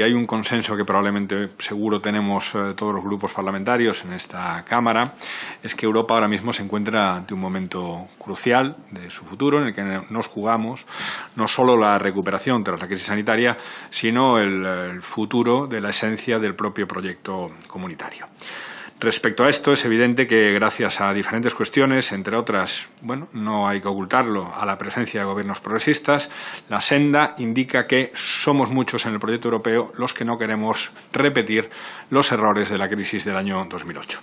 si hay un consenso que probablemente seguro tenemos todos los grupos parlamentarios en esta Cámara, es que Europa ahora mismo se encuentra ante un momento crucial de su futuro en el que nos jugamos no solo la recuperación tras la crisis sanitaria, sino el futuro de la esencia del propio proyecto comunitario. Respecto a esto, es evidente que gracias a diferentes cuestiones, entre otras, bueno, no hay que ocultarlo, a la presencia de gobiernos progresistas, la senda indica que somos muchos en el proyecto europeo los que no queremos repetir los errores de la crisis del año 2008.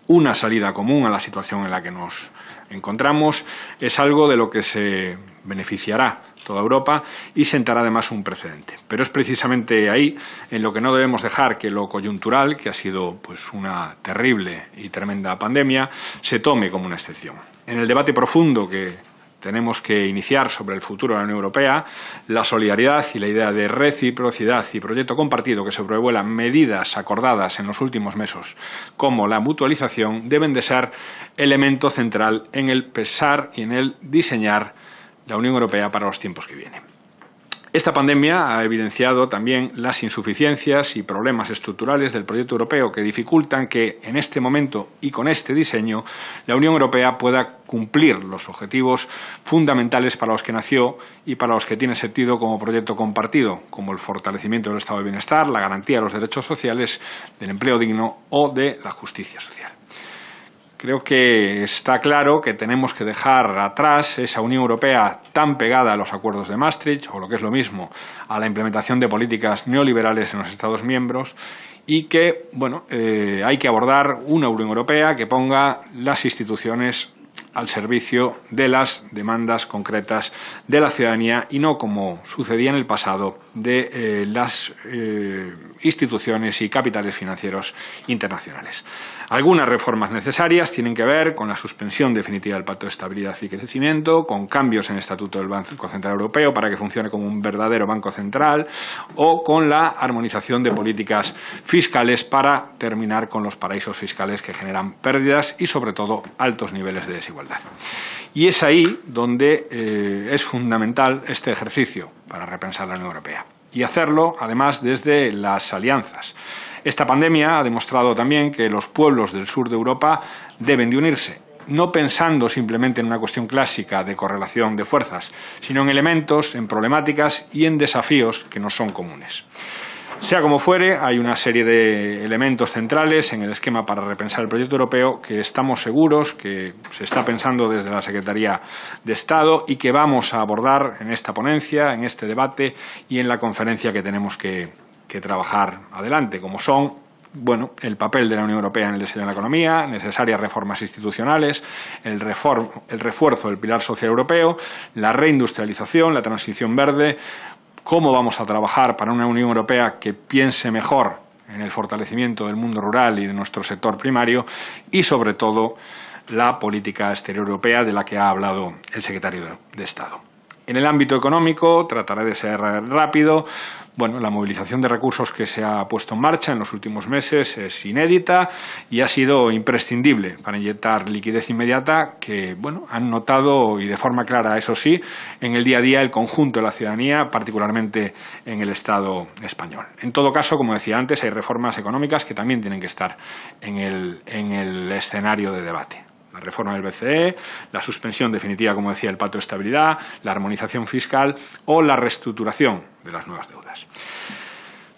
Una salida común a la situación en la que nos encontramos es algo de lo que se beneficiará toda Europa y sentará además un precedente. Pero es precisamente ahí en lo que no debemos dejar que lo coyuntural, que ha sido pues una terrible y tremenda pandemia, se tome como una excepción. En el debate profundo que tenemos que iniciar sobre el futuro de la Unión Europea, la solidaridad y la idea de reciprocidad y proyecto compartido que sobrevuelan medidas acordadas en los últimos meses, como la mutualización, deben de ser elemento central en el pensar y en el diseñar la Unión Europea para los tiempos que vienen. Esta pandemia ha evidenciado también las insuficiencias y problemas estructurales del proyecto europeo que dificultan que, en este momento y con este diseño, la Unión Europea pueda cumplir los objetivos fundamentales para los que nació y para los que tiene sentido como proyecto compartido, como el fortalecimiento del estado de bienestar, la garantía de los derechos sociales, del empleo digno o de la justicia social. Creo que está claro que tenemos que dejar atrás esa Unión Europea tan pegada a los acuerdos de Maastricht, o lo que es lo mismo, a la implementación de políticas neoliberales en los Estados miembros, y que hay que abordar una Unión Europea que ponga las instituciones al servicio de las demandas concretas de la ciudadanía y no, como sucedía en el pasado, de las instituciones y capitales financieros internacionales. Algunas reformas necesarias tienen que ver con la suspensión definitiva del Pacto de Estabilidad y Crecimiento, con cambios en el Estatuto del Banco Central Europeo para que funcione como un verdadero banco central o con la armonización de políticas fiscales para terminar con los paraísos fiscales que generan pérdidas y, sobre todo, altos niveles de desigualdad. Y es ahí donde es fundamental este ejercicio para repensar la Unión Europea y hacerlo, además, desde las alianzas. Esta pandemia ha demostrado también que los pueblos del sur de Europa deben de unirse, no pensando simplemente en una cuestión clásica de correlación de fuerzas, sino en elementos, en problemáticas y en desafíos que nos son comunes. Sea como fuere, hay una serie de elementos centrales en el esquema para repensar el proyecto europeo que estamos seguros que se está pensando desde la Secretaría de Estado y que vamos a abordar en esta ponencia, en este debate y en la conferencia que tenemos que trabajar adelante, como son el papel de la Unión Europea en el diseño de la economía, necesarias reformas institucionales, el refuerzo del pilar social europeo, la reindustrialización, la transición verde, cómo vamos a trabajar para una Unión Europea que piense mejor en el fortalecimiento del mundo rural y de nuestro sector primario y, sobre todo, la política exterior europea de la que ha hablado el secretario de Estado. En el ámbito económico trataré de ser rápido. La movilización de recursos que se ha puesto en marcha en los últimos meses es inédita y ha sido imprescindible para inyectar liquidez inmediata que, han notado y de forma clara, eso sí, en el día a día el conjunto de la ciudadanía, particularmente en el Estado español. En todo caso, como decía antes, hay reformas económicas que también tienen que estar en el escenario de debate. La reforma del BCE, la suspensión definitiva, como decía, del Pacto de Estabilidad, la armonización fiscal o la reestructuración de las nuevas deudas.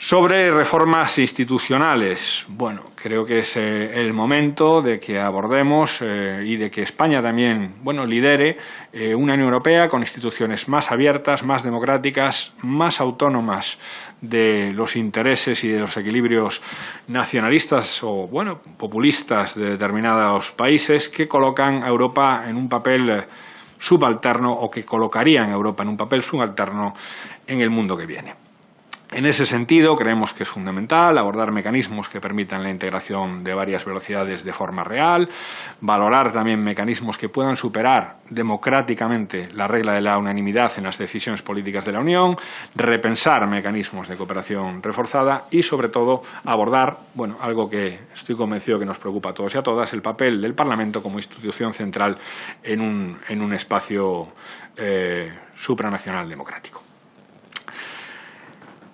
Sobre reformas institucionales, creo que es el momento de que abordemos y de que España también, lidere una Unión Europea con instituciones más abiertas, más democráticas, más autónomas de los intereses y de los equilibrios nacionalistas o, populistas de determinados países que colocan a Europa en un papel subalterno o que colocarían a Europa en un papel subalterno en el mundo que viene. En ese sentido, creemos que es fundamental abordar mecanismos que permitan la integración de varias velocidades de forma real, valorar también mecanismos que puedan superar democráticamente la regla de la unanimidad en las decisiones políticas de la Unión, repensar mecanismos de cooperación reforzada y, sobre todo, abordar, algo que estoy convencido que nos preocupa a todos y a todas, el papel del Parlamento como institución central en un espacio supranacional democrático.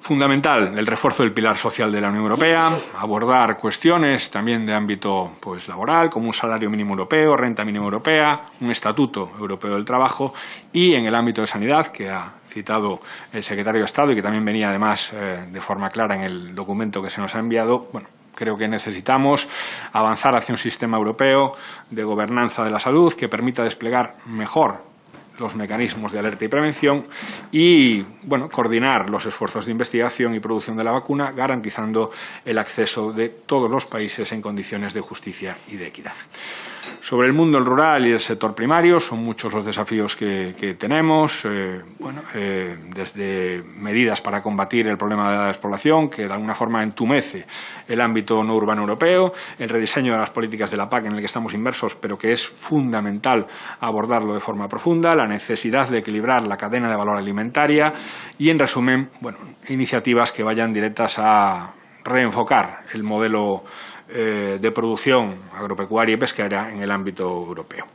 Fundamental el refuerzo del pilar social de la Unión Europea, abordar cuestiones también de ámbito laboral, como un salario mínimo europeo, renta mínima europea, un estatuto europeo del trabajo, y en el ámbito de sanidad, que ha citado el secretario de Estado y que también venía además de forma clara en el documento que se nos ha enviado, bueno, creo que necesitamos avanzar hacia un sistema europeo de gobernanza de la salud que permita desplegar mejor los mecanismos de alerta y prevención y, bueno, coordinar los esfuerzos de investigación y producción de la vacuna, garantizando el acceso de todos los países en condiciones de justicia y de equidad. Sobre el mundo rural y el sector primario, son muchos los desafíos que tenemos, desde medidas para combatir el problema de la despoblación, que de alguna forma entumece el ámbito no urbano europeo, el rediseño de las políticas de la PAC en el que estamos inmersos, pero que es fundamental abordarlo de forma profunda, la necesidad de equilibrar la cadena de valor alimentaria y, en resumen, iniciativas que vayan directas a reenfocar el modelo de producción agropecuaria y pesquera en el ámbito europeo.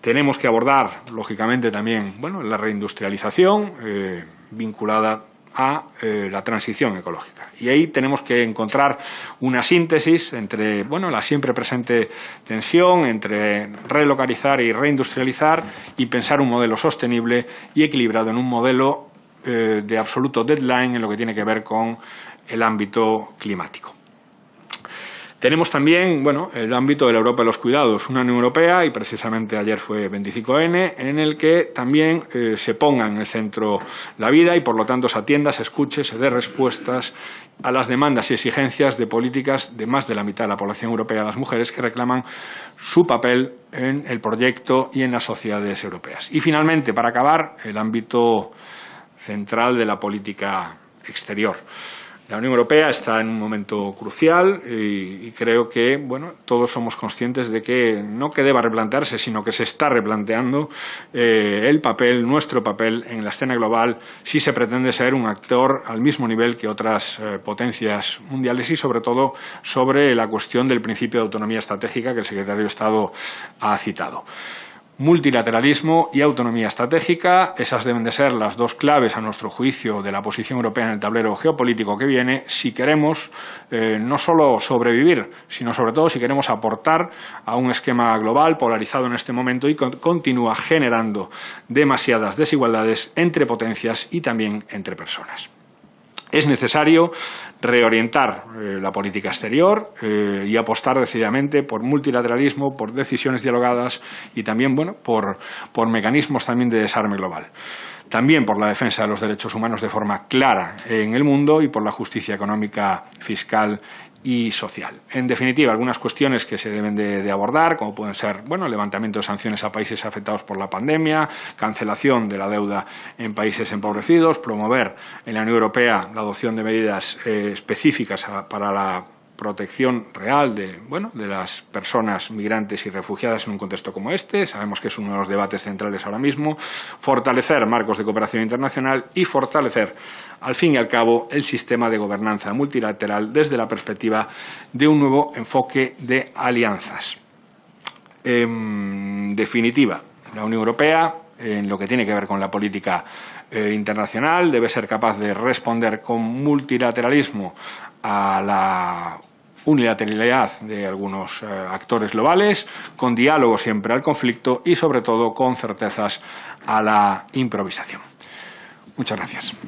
Tenemos que abordar, lógicamente, también la reindustrialización vinculada a la transición ecológica. Y ahí tenemos que encontrar una síntesis entre la siempre presente tensión entre relocalizar y reindustrializar y pensar un modelo sostenible y equilibrado en un modelo de absoluto deadline en lo que tiene que ver con el ámbito climático. Tenemos también el ámbito de la Europa de los cuidados, una Unión Europea, y precisamente ayer fue 25N, en el que también se ponga en el centro la vida y, por lo tanto, se atienda, se escuche, se dé respuestas a las demandas y exigencias de políticas de más de la mitad de la población europea, las mujeres, que reclaman su papel en el proyecto y en las sociedades europeas. Y, finalmente, para acabar, el ámbito central de la política exterior. La Unión Europea está en un momento crucial y creo que todos somos conscientes de que no que deba replantearse, sino que se está replanteando nuestro papel en la escena global si se pretende ser un actor al mismo nivel que otras potencias mundiales y, sobre todo, sobre la cuestión del principio de autonomía estratégica que el secretario de Estado ha citado. Multilateralismo y autonomía estratégica, esas deben de ser las dos claves, a nuestro juicio, de la posición europea en el tablero geopolítico que viene, si queremos no solo sobrevivir, sino sobre todo si queremos aportar a un esquema global polarizado en este momento y que continúa generando demasiadas desigualdades entre potencias y también entre personas. Es necesario reorientar la política exterior y apostar decididamente por multilateralismo, por decisiones dialogadas y también por mecanismos también de desarme global. También por la defensa de los derechos humanos de forma clara en el mundo y por la justicia económica, fiscal y social. En definitiva, algunas cuestiones que se deben de abordar, como pueden ser el levantamiento de sanciones a países afectados por la pandemia, cancelación de la deuda en países empobrecidos, promover en la Unión Europea la adopción de medidas específicas para la protección real de las personas migrantes y refugiadas en un contexto como este. Sabemos que es uno de los debates centrales ahora mismo. Fortalecer marcos de cooperación internacional y fortalecer, al fin y al cabo, el sistema de gobernanza multilateral desde la perspectiva de un nuevo enfoque de alianzas. En definitiva, la Unión Europea, en lo que tiene que ver con la política internacional, debe ser capaz de responder con multilateralismo a la unilateralidad de algunos actores globales, con diálogo siempre al conflicto y, sobre todo, con certezas a la improvisación. Muchas gracias.